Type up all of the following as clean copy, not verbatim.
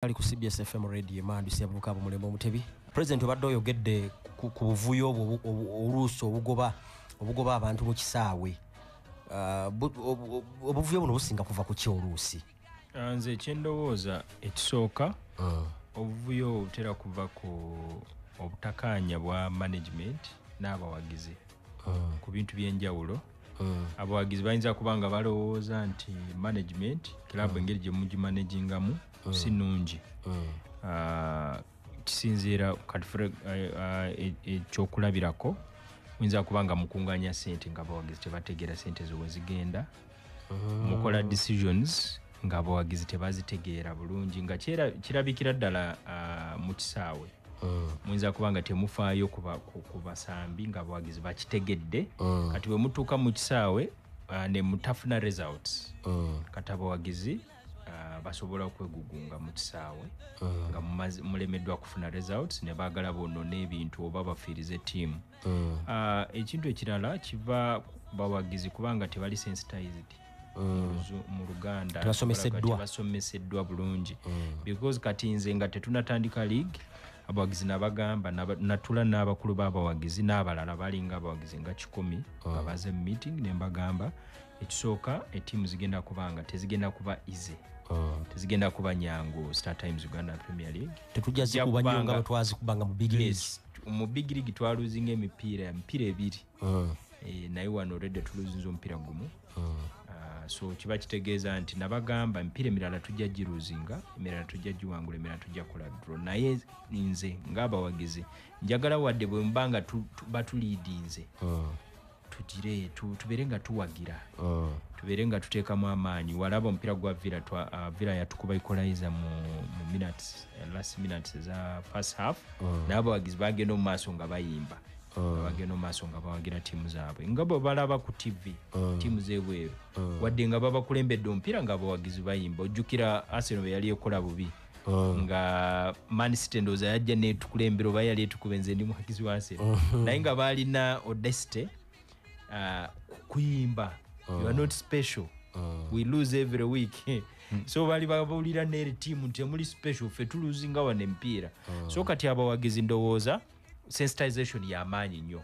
Ali ku CBS FM radio mandi siyavuka abo mulembo mutebi president obadde oyogedde ku buvuyo oluuso obugoba abantu mu kisaawe obuvuyo buno businga kuva ku kyoluusi nze kyendowooza ekisooka obuvuyo butera kuva ku obutakanya bwa management n'abawagizi ku bintu by'enjawulo abawagizi bayinza kubanga balowooza nti management club engeri gye mugimanagingamu si nungi kisinziira kati ekyokulabirako muyinza kubanga mukunganya sente nga abawagizi tebategeera sente zo wezigenda mukola decisions nga abawagizi tebazitegeera bulungi nga kirabikira ddala mu kisaawe muyinza kubanga temufaayo ku basambi nga abawagizi bakitegedde kati bwe mutuuka mu kisaawe ne mutafuna results kati abawagizi basobola okwegugunga mu kisaawe nga mulemeddwa kufuna results ne baagala bonona ebintu oba bafiirize ttiimu ekintu ekirala kiva bawagizi kubanga tebali sensitized mu Luganda tebasomeseddwa bulungi because kati nze nga tetunatandika league abawagizi nabagamba natula n'abakulu b'abawagizi n'abalala balinga abawagizi nga 10 babaze mu meeting ne mbagamba ekisooka ettiimu zigenda kubanga tezigenda kuba easy tezigenda kuba nyangu Star Times Uganda Premier League tetujja zikubanyanga batwazi kubanga mu big league mu big league twaluzinga emipiira ebiri naye wano already tuluzinza omupiira gumu so kiba kitegeeza nti nabagamba emipiira emirala tujja giruzinga emirala tujja giwangula emirala tujja kola draw naye nze ng'abawagizi njagala wadde bwe mbanga batuliidinze tugire tubeere nga tuwagira tubeere nga tuteekamu amaanyi walaba omupiira gwa Villa yatukuba equalizer mu last minutes eza first half n'abawagizi bagenda mu maaso nga bayimba bagenda mu maaso nga bawagira ttiimu zaabwe nga bwe balaba ku TV ttiimu z'ebweru wadde nga babakulembedde omupiira nga abawagizi bayimba ojjukira Arsenal bwe yali ekola bubi nga Man City ndowooza yajja neetukulembera oba yali etukuba nze ndi muhagizi wa Arsenal naye nga baalina audacity kuyimba you are not special we lose every week so bali babulira n'eri ttiimu nti temuli special ffe tuluzinga wano emipiira so kati abawagizi ndowooza sensitization y'amaanyi nnyo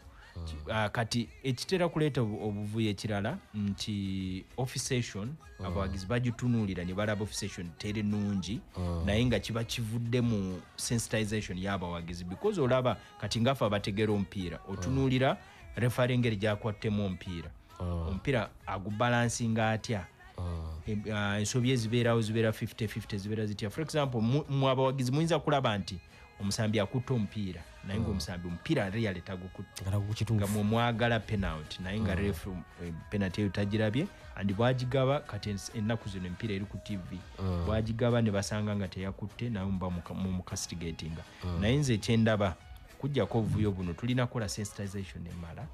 kati ekitera kuleeta obuvuyo ekirala nti officiation abawagizi bagitunuulira ne balaba officiation teri nungi naye nga kiba kivudde mu sensitization y'abawagizi because olaba kati ngaffe abategeera omupiira otunuulira referee engeri gyakwattemu omupiira agubalansinga atya ensobi ezibeerawo zibeera 50-50 zibeera zitya for example mu abawagizi muyinza kulaba nti omusambi akutta omupiira naye ngaomusambi omupiira reale tagukutte nga mwagala penalty naye nga refu penalty eyo tagirabye andi bwagigaba kati ennaku zino emipiira eri ku TV bwagigaba ne basanga nga teyakutte naye muba mucastigatinga naye nze ekyendaba kujjako obuvuyo buno tulina kukola sensitization emala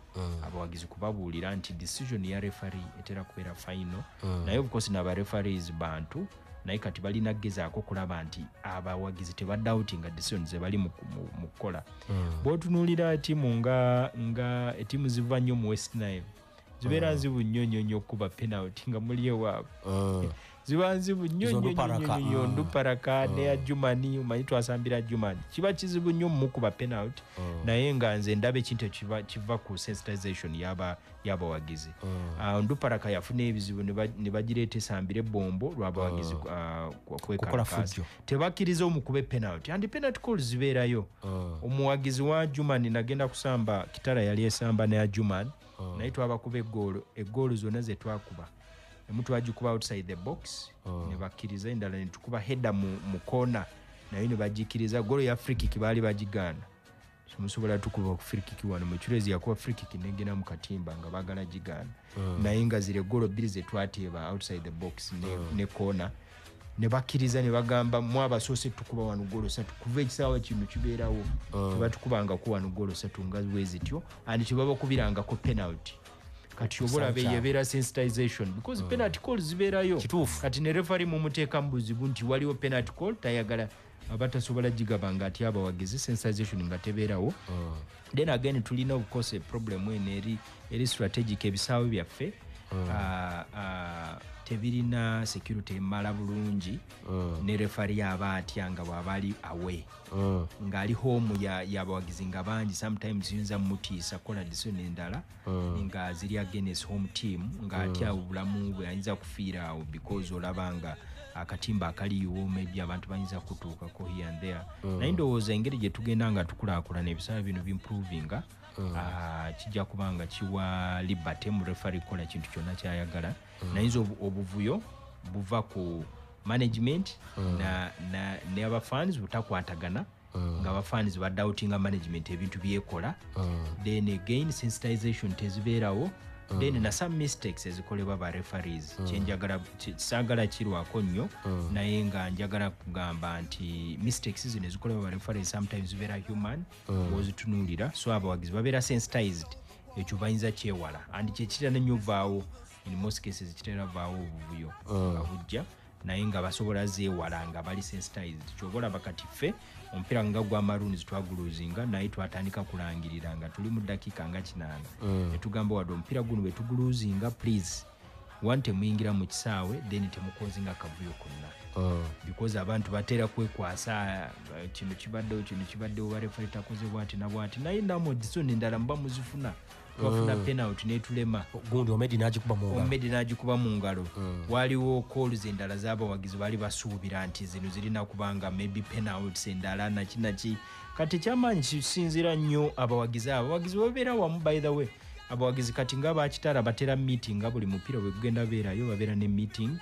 abawagizi kubabuulira nti decision ya referee etera kubeera final naye of course n'aba referees bantu naye kati balina gezaako kulaba nti abawagizi tebadoutinga decision ze bali mu kukola bw'otunuulira ttiimu nga ettiimu ziva nnyo mu West Nile zibeera nzibu nnyo okuba penalty nga muli ewaabwe ziba nzibu nnyo Nduparaka ne Adjumani omanyi twasambira Adjumani kiba kizibu nnyo mukuba penalty naye nga nze ndaba ekintu kiva ku sensitization y'abawagizi Nduparaka yafuna ebizibu ne bagireeta esambira ebbombo lw'abawagizi kwekalakaasa tebakkiriza omukube penalty andi penalty calls zibeerayo omuwagizi wa Adjumani nagenda kusamba Kitara yali esamba ne Adjumani naye twabakuba eggoolo zonna ze twakuba emu twagikuba outside the box ne bakkiriza endala ne tukuba header mu corner naye ne bagikiriza goolo ya free kick baali bagigaana musobola tukuba ku free kick wano mu Chirezi yakuba free kick negenda mu katimba nga bagala gigaana naye nga zire goolo bbiri ze twateeba outside the box ne corner ne bakkiriza ne bagamba mu abasoose tukuba wano goolo 3 kuva ekisaawa kino kibeerawo tebatukubanga ku wano goolo 3 nga bwezityo andi tebabakubirangako penalty kati obola beyebeera sensitization because penalty calls zibeerayo kati ne referee mumuteeka mu buzibu nti waliwo penalty call tayagala abatasobola gigabanga ati abawagizi sensitization nga tebeerawo then again tulina of course problem eri strategic ebisaawe byaffe tebirina security emala bulungi ne referee aba atya nga bw'aba ali away ng'ali home y'abawagizi nga bangi sometimes yinza mutiisa kola decision endala nga ziri against home team ng'atya obulamu bwe ayinza kufiira awo because olaba nga akatimba akaliwo maybe abantu bayinza kutuukako here and there naye ndowooza engeri gye tugenda nga tukulaakulana ebisaala bino bimprovinga kijja kubanga kiwa liberty mu referee kola kintu kyonna kyayagala nayinza obuvuyo buva ku management ne abafans butakwatagana nga abafans badoutinga management ebintu byekola then again sensitization tezibeerawo then na some mistakes ezikolebwa ba referees saagala kirwako nnyo naye nga njagala kugamba nti mistakes zino ezikolebwa ba referees sometimes zibeera human bw'ozitunuulira so abawagizi babeera sensitized ekyo bayinza kyewala and kyekitera nnyo vaawo in most cases kitera vaawo obuvuyo nga bujja naye nga basobola zeewala nga bali sensitized kyobola bakati ffe omupiira nga gwa Maroons twaguluzinga naye twatandika kulangirira nga tuli mu ddakiika nga 8 netugamba wadde omupiira guno bwe tuguluzinga please wante muyingira mu kisaawe then temukozinga kavuyo konna because abantu batera kwekwasa kino kibaddewo barefere takoze bwati na bwati naye namo disoni endala mba muzifuna twafuna penalty netulema gundi Omedi n'agikuba mu ngalo waliwo calls endala z'abawagizi bali basuubira nti zino zirina kubanga maybe penalty endala nakinaki kati kyamaanyi kisinzira nnyo abawagizi babeera wamu by the way abawagizi kati nga bakitala batera meeting nga buli mupiira bwe gugenda beerayo babeera ne meeting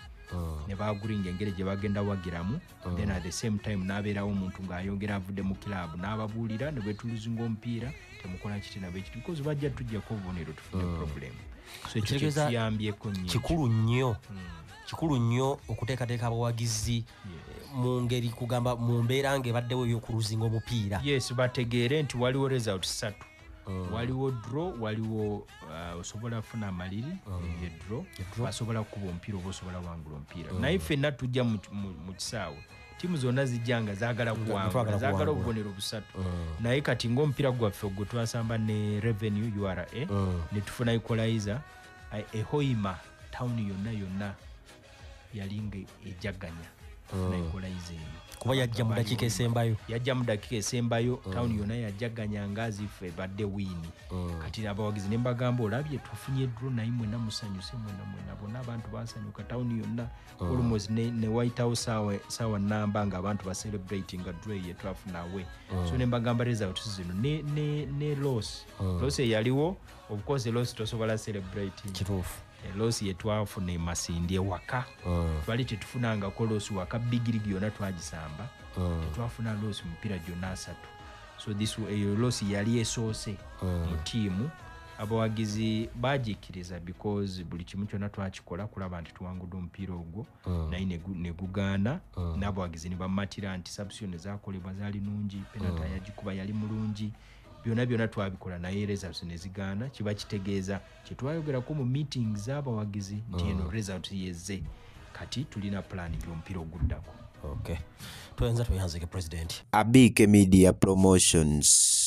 ne baguringa engeri gye bagenda wagiramu then at the same time n'abeerawo omuntu ng'ayongera avudde mu club n'ababuulira ne bwetuluzinga omupiira temukola kiti nabo ekiti because bajja tujjako obubonero tufune problem so ekyo kiyambyeko nnyo kikulu nnyo okuteekateeka abawagizi mu ngeri kugamba mu mbeera ng'ebaddewo ey'okuluzinga omupiira yes bategeere nti waliwo result 3 waliwo draw waliwo osobola kufuna amaliri draw basobola kukuba omupiira oba osobola wangula omupiira naye ffenna tujja mu kisaawe tiimu zonna zijjanga zaagala kuwangula zaagala obubonero busatu naye kati ng'omupiira gwaffe ogwo twasamba ne Revenue URA ne tufuna equalizer ehoima tawuni yonna yalinga ejjaganya na equalizer eyo kuba yajja mu dakiika esembayo tawuni yonna yajjaganya ngaazife badde wiini kati abawagizi ne mbagamba olabye twafunye draw naye mwena musanyuse mwena bonna abantu basanyuka tawuni yonna almost ne White House sawa namba nga abantu bacelebrating nga draw ye twafuna awe so ne mbagamba results zino ne loss eyaliwo of course loss tosobola celebrating kituufu losi yetwafuna emasindi ewaka twali tetufunangako losi waka bigirigi yonna twagisamba tetwafuna losi mupiira gyonna 3 so eyo losi yali esoose mu tiimu abawagizi bagikkiriza because buli kimu kyonna twakikola kulaba nti tuwangudde omupiira ogwo naye ne gugaana n'abawagizi ne bamatira nti substitution ezakolebwa zaali nungi penalty yagikuba yali mulungi byonna twabikola naye results ne zigaana kiba kitegeeza kye twayogerako mu meetings z'abawagizi nti eno result yezze kati tulina plan y'omupiira oguddako okay tuyanzike president Abike Media Promotions.